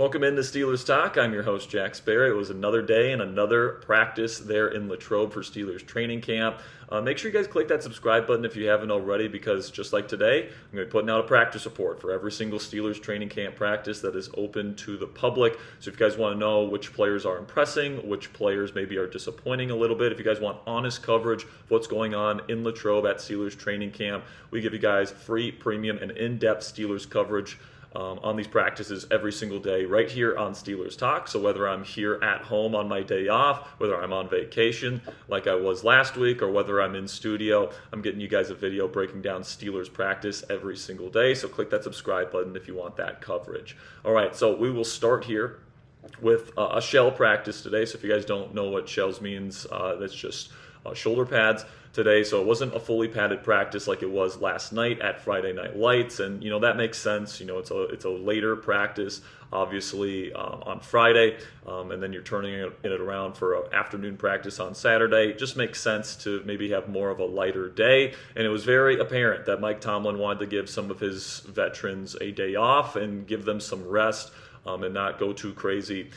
Welcome into Steelers Talk. I'm your host, Jack Sparrow. It was another day and another practice there in Latrobe for Steelers training camp. Make sure you guys click that subscribe button if you haven't already, because just like today, I'm going to be putting out a practice report for every single Steelers training camp practice that is open to the public. So if you guys want to know which players are impressing, which players maybe are disappointing a little bit, if you guys want honest coverage of what's going on in Latrobe at Steelers training camp, we give you guys free, premium, and in-depth Steelers coverage on these practices every single day right here on Steelers Talk. So whether I'm here at home on my day off, whether I'm on vacation like I was last week, or whether I'm in studio, I'm getting you guys a video breaking down Steelers practice every single day. So click that subscribe button if you want that coverage. All right, so we will start here with a shell practice today. So if you guys don't know what shells means, that's just shoulder pads today. So it wasn't a fully padded practice like it was last night at Friday Night Lights, and that makes sense. It's a later practice, obviously, on Friday, and then you're turning it around for an afternoon practice on Saturday. It just makes sense to maybe have more of a lighter day, and it was very apparent that Mike Tomlin wanted to give some of his veterans a day off and give them some rest, and not go too crazy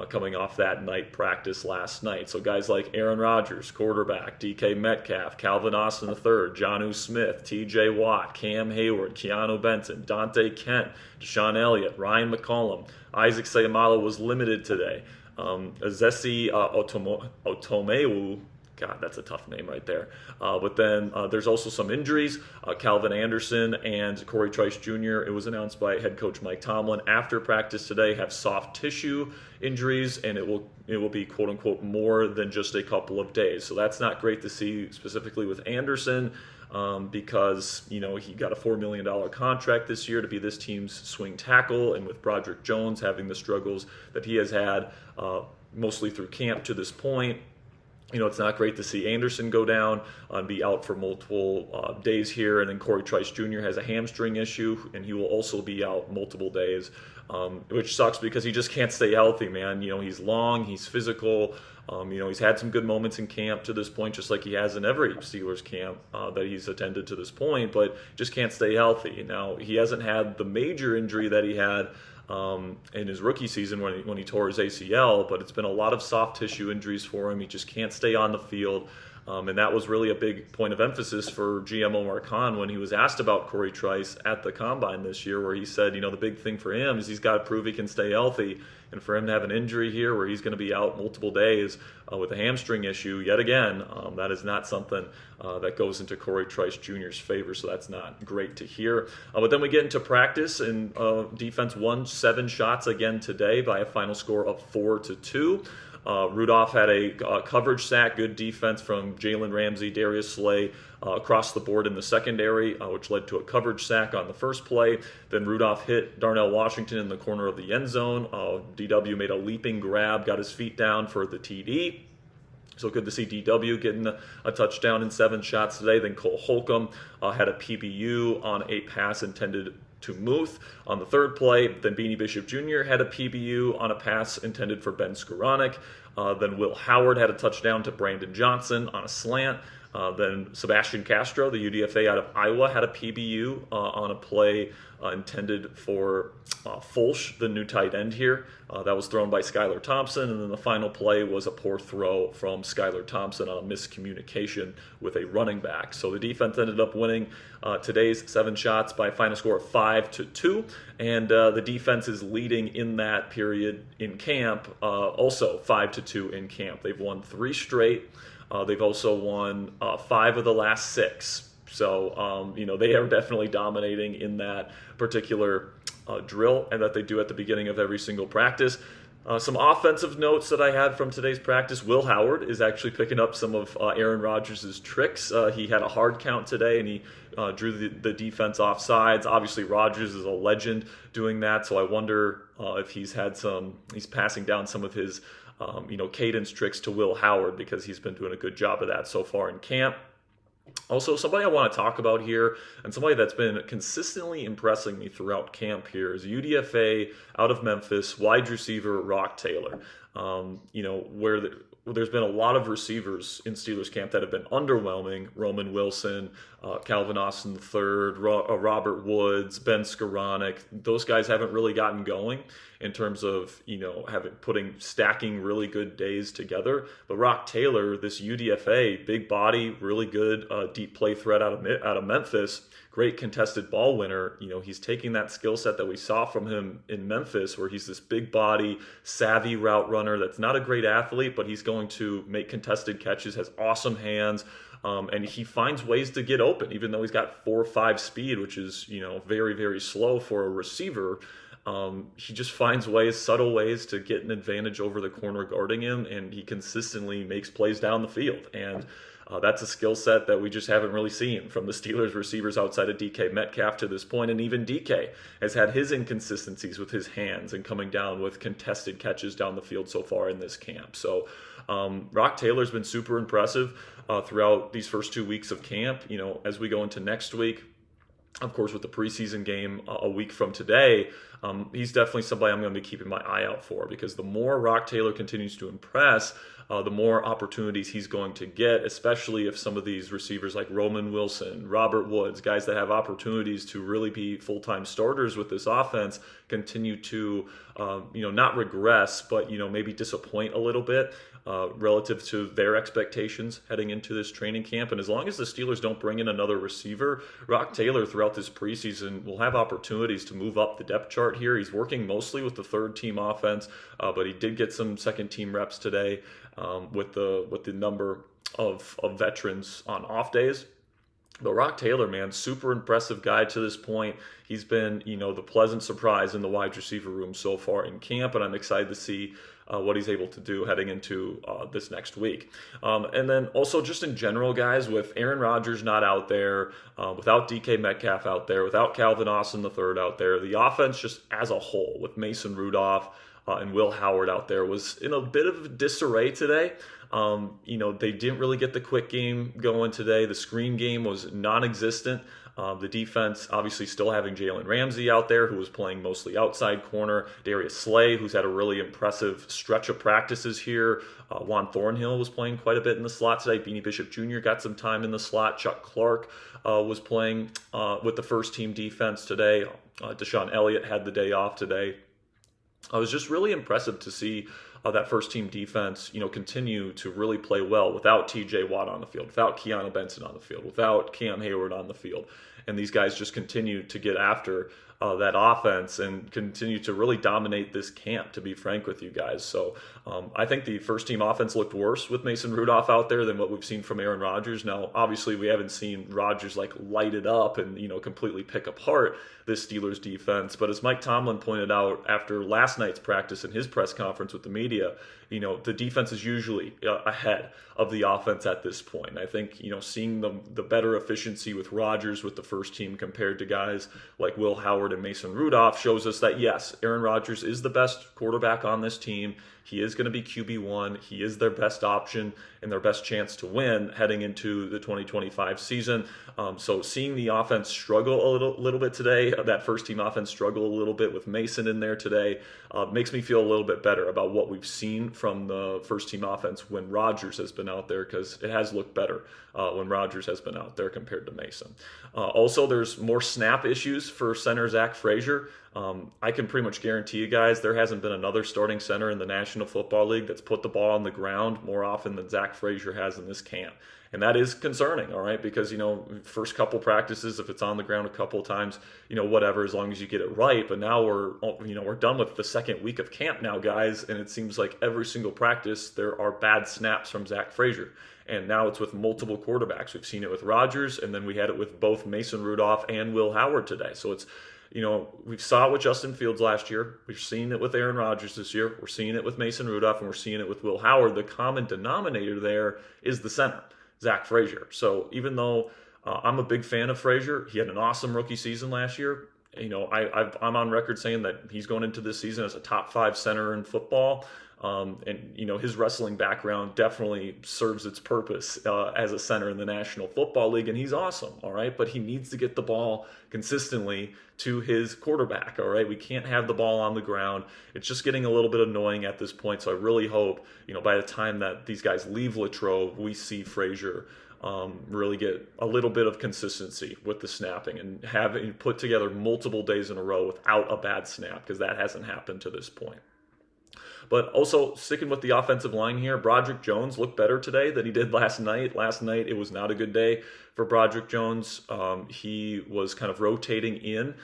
coming off that night practice last night. So guys like Aaron Rodgers, quarterback, DK Metcalf, Calvin Austin III, Jonnu Smith, TJ Watt, Cam Hayward, Keanu Benton, Dante Kent, Deshaun Elliott, Ryan McCollum, Isaac Seumalo was limited today. Azesi Otomewu, God, that's a tough name right there. But then there's also some injuries. Calvin Anderson and Corey Trice Jr., it was announced by head coach Mike Tomlin after practice today, have soft tissue injuries, and it will be, quote unquote, more than just a couple of days. So that's not great to see, specifically with Anderson, because he got a $4 million contract this year to be this team's swing tackle, and with Broderick Jones having the struggles that he has had mostly through camp to this point, it's not great to see Anderson go down and be out for multiple days here. And then Corey Trice Jr. has a hamstring issue, and he will also be out multiple days, which sucks because he just can't stay healthy, man. He's long, he's physical. He's had some good moments in camp to this point, just like he has in every Steelers camp that he's attended to this point, but just can't stay healthy. Now, he hasn't had the major injury that he had in his rookie season when he tore his ACL, but it's been a lot of soft tissue injuries for him. He just can't stay on the field. And that was really a big point of emphasis for GM Omar Khan when he was asked about Corey Trice at the Combine this year, where he said, the big thing for him is he's got to prove he can stay healthy. And for him to have an injury here where he's going to be out multiple days with a hamstring issue, yet again, that is not something that goes into Corey Trice Jr.'s favor, so that's not great to hear. But then we get into practice, and defense won 7 shots again today by a final score of 4-2. Rudolph had a coverage sack, good defense from Jalen Ramsey, Darius Slay across the board in the secondary, which led to a coverage sack on the first play. Then Rudolph hit Darnell Washington in the corner of the end zone. DW made a leaping grab, got his feet down for the TD. So good to see DW getting a touchdown in 7 shots today. Then Cole Holcomb had a PBU on a pass intended to Muth on the third play. Then Beanie Bishop Jr. had a PBU on a pass intended for Ben Skoranek. Then Will Howard had a touchdown to Brandon Johnson on a slant. Then Sebastian Castro, the UDFA out of Iowa, had a PBU on a play intended for Fulsch, the new tight end here. That was thrown by Skylar Thompson, and then the final play was a poor throw from Skylar Thompson on a miscommunication with a running back. So the defense ended up winning today's 7 shots by a final score of 5-2, and the defense is leading in that period in camp, also 5-2 in camp. They've won 3 straight. They've also won 5 of the last 6. So, they are definitely dominating in that particular drill and that they do at the beginning of every single practice. Some offensive notes that I had from today's practice. Will Howard is actually picking up some of Aaron Rodgers' tricks. He had a hard count today, and he drew the defense off sides. Obviously, Rodgers is a legend doing that, so I wonder if he's passing down some of his cadence tricks to Will Howard, because he's been doing a good job of that so far in camp. Also, somebody I want to talk about here, and somebody that's been consistently impressing me throughout camp here, is UDFA out of Memphis, wide receiver Roc Taylor. There's been a lot of receivers in Steelers camp that have been underwhelming. Roman Wilson, Calvin Austin III, Robert Woods, Ben Skoranek. Those guys haven't really gotten going in terms of, stacking really good days together. But Roc Taylor, this UDFA, big body, really good deep play threat out of Memphis, great contested ball winner. He's taking that skill set that we saw from him in Memphis, where he's this big body, savvy route runner that's not a great athlete, but he's going to make contested catches, has awesome hands, and he finds ways to get open, even though he's got 4.5 speed, which is, very, very slow for a receiver. He just finds subtle ways to get an advantage over the corner guarding him, and he consistently makes plays down the field. And that's a skill set that we just haven't really seen from the Steelers receivers outside of DK Metcalf to this point. And even DK has had his inconsistencies with his hands and coming down with contested catches down the field so far in this camp. So Roc Taylor's been super impressive throughout these first 2 weeks of camp. As we go into next week, of course, with the preseason game a week from today, he's definitely somebody I'm going to be keeping my eye out for, because the more Roc Taylor continues to impress, the more opportunities he's going to get, especially if some of these receivers like Roman Wilson, Robert Woods, guys that have opportunities to really be full-time starters with this offense, continue to, not regress, but, maybe disappoint a little bit relative to their expectations heading into this training camp. And as long as the Steelers don't bring in another receiver, Roc Taylor throughout this preseason will have opportunities to move up the depth chart here. He's working mostly with the third-team offense, but he did get some second-team reps today with the number of veterans on off days. But Roc Taylor, man, super impressive guy to this point. He's been, the pleasant surprise in the wide receiver room so far in camp, and I'm excited to see what he's able to do heading into this next week. And then also just in general, guys, with Aaron Rodgers not out there, without DK Metcalf out there, without Calvin Austin III out there, the offense just as a whole, with Mason Rudolph and Will Howard out there, was in a bit of disarray today. They didn't really get the quick game going today. The screen game was non-existent. The defense obviously still having Jalen Ramsey out there, who was playing mostly outside corner. Darius Slay, who's had a really impressive stretch of practices here. Juan Thornhill was playing quite a bit in the slot today. Beanie Bishop Jr. got some time in the slot. Chuck Clark was playing with the first-team defense today. Deshaun Elliott had the day off today. It was just really impressive to see that first-team defense, continue to really play well without T.J. Watt on the field, without Keanu Benson on the field, without Cam Hayward on the field. And these guys just continue to get after that offense and continue to really dominate this camp, to be frank with you guys. So I think the first-team offense looked worse with Mason Rudolph out there than what we've seen from Aaron Rodgers. Now, obviously, we haven't seen Rodgers light it up and, completely pick apart this Steelers defense. But as Mike Tomlin pointed out after last night's practice in his press conference with the media, the defense is usually ahead of the offense at this point. And I think, seeing the better efficiency with Rodgers with the first team compared to guys like Will Howard and Mason Rudolph shows us that, yes, Aaron Rodgers is the best quarterback on this team. He is going to be QB1. He is their best option and their best chance to win heading into the 2025 season. So seeing the offense struggle a little bit today, that first-team offense struggle a little bit with Mason in there today, makes me feel a little bit better about what we've seen from the first-team offense when Rodgers has been out there, because it has looked better when Rodgers has been out there compared to Mason. Also, there's more snap issues for center Zach Frazier. I can pretty much guarantee you guys there hasn't been another starting center in the National Football League that's put the ball on the ground more often than Zach Frazier has in this camp. And that is concerning, all right, because, first couple practices, if it's on the ground a couple times, whatever, as long as you get it right. But now we're done with the second week of camp now, guys, and it seems like every single practice there are bad snaps from Zach Frazier. And now it's with multiple quarterbacks. We've seen it with Rodgers, and then we had it with both Mason Rudolph and Will Howard today. So it's, we saw it with Justin Fields last year. We've seen it with Aaron Rodgers this year. We're seeing it with Mason Rudolph, and we're seeing it with Will Howard. The common denominator there is the center, Zach Frazier. So even though I'm a big fan of Frazier, he had an awesome rookie season last year. I'm on record saying that he's going into this season as a top 5 center in football. And, his wrestling background definitely serves its purpose as a center in the National Football League, and he's awesome, all right? But he needs to get the ball consistently to his quarterback, all right? We can't have the ball on the ground. It's just getting a little bit annoying at this point, so I really hope, by the time that these guys leave Latrobe, we see Frazier really get a little bit of consistency with the snapping and having put together multiple days in a row without a bad snap, because that hasn't happened to this point. But also, sticking with the offensive line here, Broderick Jones looked better today than he did last night. Last night, it was not a good day for Broderick Jones. He was kind of rotating in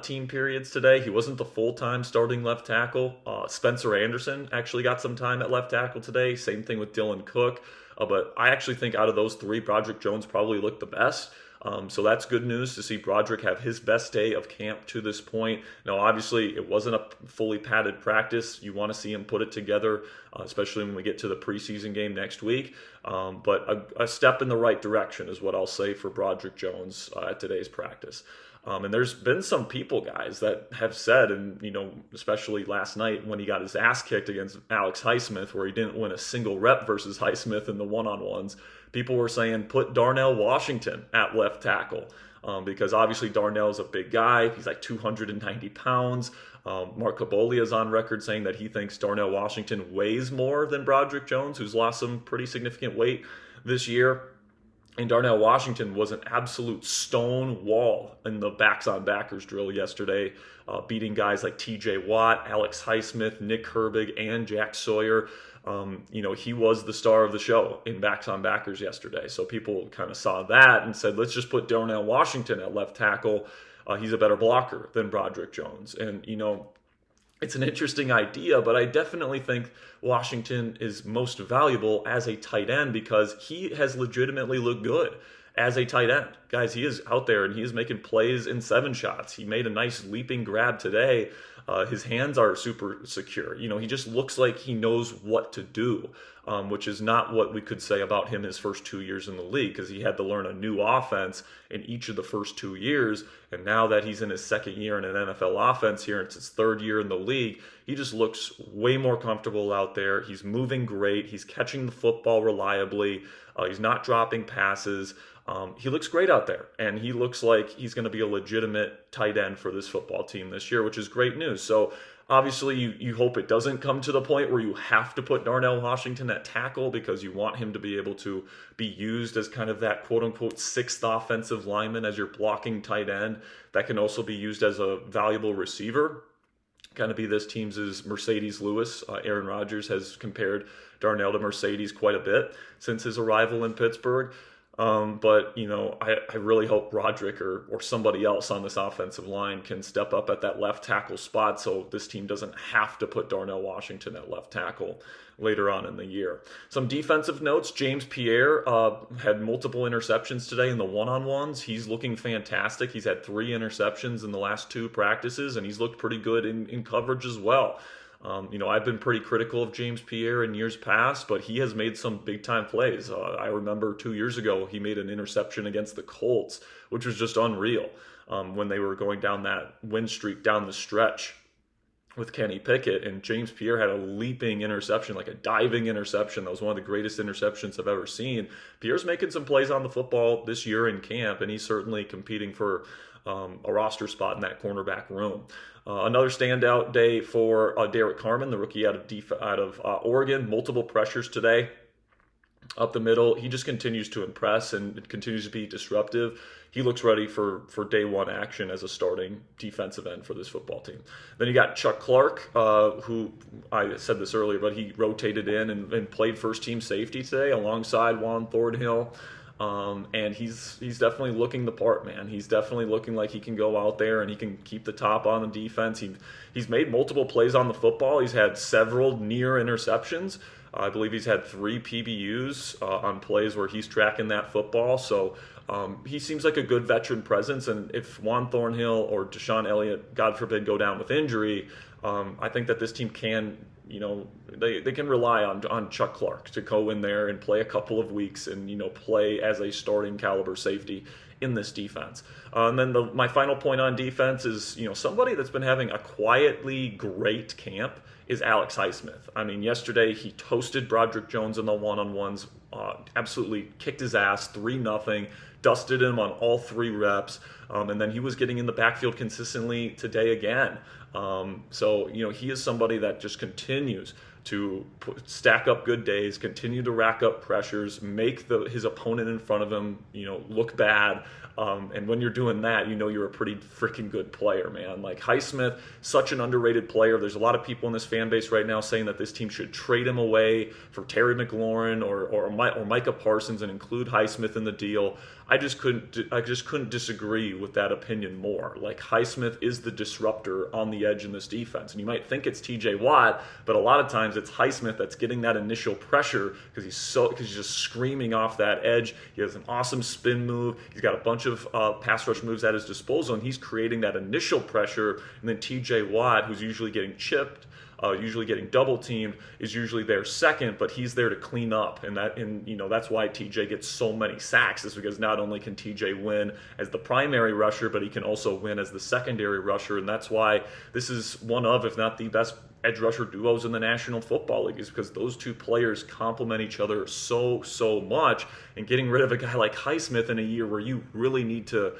team periods today. He wasn't the full-time starting left tackle. Spencer Anderson actually got some time at left tackle today. Same thing with Dylan Cook. But I actually think out of those three, Broderick Jones probably looked the best. So that's good news to see Broderick have his best day of camp to this point. Now, obviously, it wasn't a fully padded practice. You want to see him put it together, especially when we get to the preseason game next week. But a step in the right direction is what I'll say for Broderick Jones at today's practice. And there's been some people, guys, that have said, and, especially last night when he got his ass kicked against Alex Highsmith, where he didn't win a single rep versus Highsmith in the one-on-ones, people were saying put Darnell Washington at left tackle because obviously Darnell is a big guy. He's like 290 pounds. Mark Kabolia is on record saying that he thinks Darnell Washington weighs more than Broderick Jones, who's lost some pretty significant weight this year. And Darnell Washington was an absolute stone wall in the backs-on-backers drill yesterday, beating guys like T.J. Watt, Alex Highsmith, Nick Herbig, and Jack Sawyer. He was the star of the show in backs-on-backers yesterday. So people kind of saw that and said, let's just put Darnell Washington at left tackle. He's a better blocker than Broderick Jones. And, it's an interesting idea, but I definitely think Washington is most valuable as a tight end because he has legitimately looked good as a tight end. Guys, he is out there and he is making plays in 7 shots. He made a nice leaping grab today. His hands are super secure. He just looks like he knows what to do, which is not what we could say about him his first 2 years in the league because he had to learn a new offense in each of the first 2 years. And now that he's in his second year in an NFL offense here, and it's his third year in the league, he just looks way more comfortable out there. He's moving great. He's catching the football reliably. He's not dropping passes. He looks great out there, and he looks like he's going to be a legitimate tight end for this football team this year, which is great news. So obviously you hope it doesn't come to the point where you have to put Darnell Washington at tackle because you want him to be able to be used as kind of that quote-unquote 6th offensive lineman as your blocking tight end that can also be used as a valuable receiver. Kind of be this team's Mercedes Lewis. Aaron Rodgers has compared Darnell to Mercedes quite a bit since his arrival in Pittsburgh. But I really hope Broderick or somebody else on this offensive line can step up at that left tackle spot so this team doesn't have to put Darnell Washington at left tackle later on in the year. Some defensive notes. James Pierre had multiple interceptions today in the one-on-ones. He's looking fantastic. He's had 3 interceptions in the last 2 practices, and he's looked pretty good in coverage as well. I've been pretty critical of James Pierre in years past, but he has made some big-time plays. I remember 2 years ago, he made an interception against the Colts, which was just unreal when they were going down that win streak down the stretch with Kenny Pickett, and James Pierre had a leaping interception, like a diving interception. That was one of the greatest interceptions I've ever seen. Pierre's making some plays on the football this year in camp, and he's certainly competing for a roster spot in that cornerback room. Another standout day for Derek Carman, the rookie out of Oregon. Multiple pressures today up the middle. He just continues to impress and continues to be disruptive. He looks ready for day one action as a starting defensive end for this football team. Then you got Chuck Clark, who I said this earlier, but he rotated in and played first team safety today alongside Juan Thornhill. And he's definitely looking the part, man. He's definitely looking like he can go out there and he can keep the top on the defense. He's made multiple plays on the football. He's had several near interceptions. I believe he's had 3 PBUs on plays where he's tracking that football. So he seems like a good veteran presence. And if Juan Thornhill or Deshaun Elliott, God forbid, go down with injury, I think that this team can, they can rely on Chuck Clark to go in there and play a couple of weeks and, play as a starting caliber safety in this defense. And then my final point on defense is, somebody that's been having a quietly great camp is Alex Highsmith. I mean, yesterday he toasted Broderick Jones in the one-on-ones, absolutely kicked his ass, 3-0, dusted him on all 3 reps, and then he was getting in the backfield consistently today again. So, he is somebody that just continues to stack up good days, continue to rack up pressures, make his opponent in front of him, look bad. And when you're doing that, you're a pretty freaking good player, man. Like Highsmith, such an underrated player. There's a lot of people in this fan base right now saying that this team should trade him away for Terry McLaurin or Micah Parsons and include Highsmith in the deal. I just couldn't disagree with that opinion more. Like Highsmith is the disruptor on the edge in this defense. And you might think it's TJ Watt, but a lot of times it's Highsmith that's getting that initial pressure because he's just screaming off that edge. He has an awesome spin move. He's got a bunch of pass rush moves at his disposal, and he's creating that initial pressure. And then TJ Watt, who's usually getting chipped, usually getting double teamed, is usually there second, but he's there to clean up, and that's why TJ gets so many sacks, is because not only can TJ win as the primary rusher, but he can also win as the secondary rusher, and that's why this is one of, if not the best edge rusher duos in the National Football League, is because those two players complement each other so much, and getting rid of a guy like Highsmith in a year where you really need to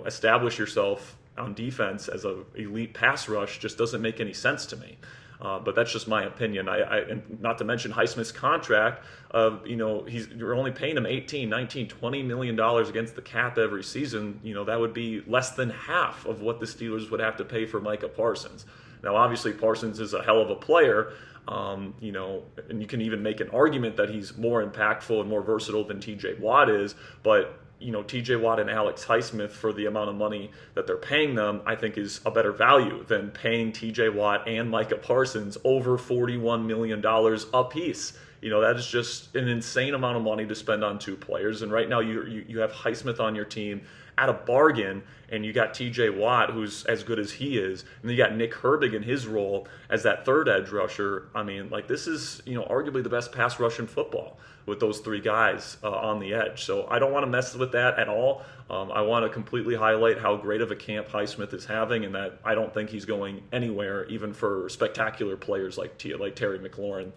establish yourself on defense as an elite pass rush just doesn't make any sense to me. But that's just my opinion. And not to mention Highsmith's contract. You're only paying him $18, $19, $20 million against the cap every season. That would be less than half of what the Steelers would have to pay for Micah Parsons. Now, obviously, Parsons is a hell of a player. And you can even make an argument that he's more impactful and more versatile than TJ Watt is. But TJ Watt and Alex Highsmith, for the amount of money that they're paying them, I think is a better value than paying TJ Watt and Micah Parsons over $41 million a piece. That is just an insane amount of money to spend on 2 players. And right now you have Highsmith on your team at a bargain, and you got TJ Watt, who's as good as he is, and then you got Nick Herbig in his role as that third edge rusher. I mean, this is, arguably the best pass rush in football with those 3 guys on the edge. So I don't want to mess with that at all. I want to completely highlight how great of a camp Highsmith is having, and that I don't think he's going anywhere, even for spectacular players like Terry McLaurin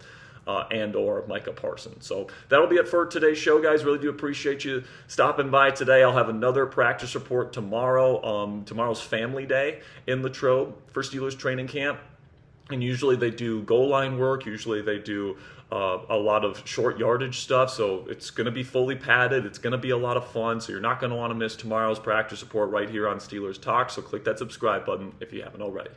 and or Micah Parsons. So that'll be it for today's show, guys. Really do appreciate you stopping by today. I'll have another practice report tomorrow. Tomorrow's family day in Latrobe for Steelers training camp. And usually they do goal line work. Usually they do a lot of short yardage stuff. So it's going to be fully padded. It's going to be a lot of fun. So you're not going to want to miss tomorrow's practice report right here on Steelers Talk. So click that subscribe button if you haven't already.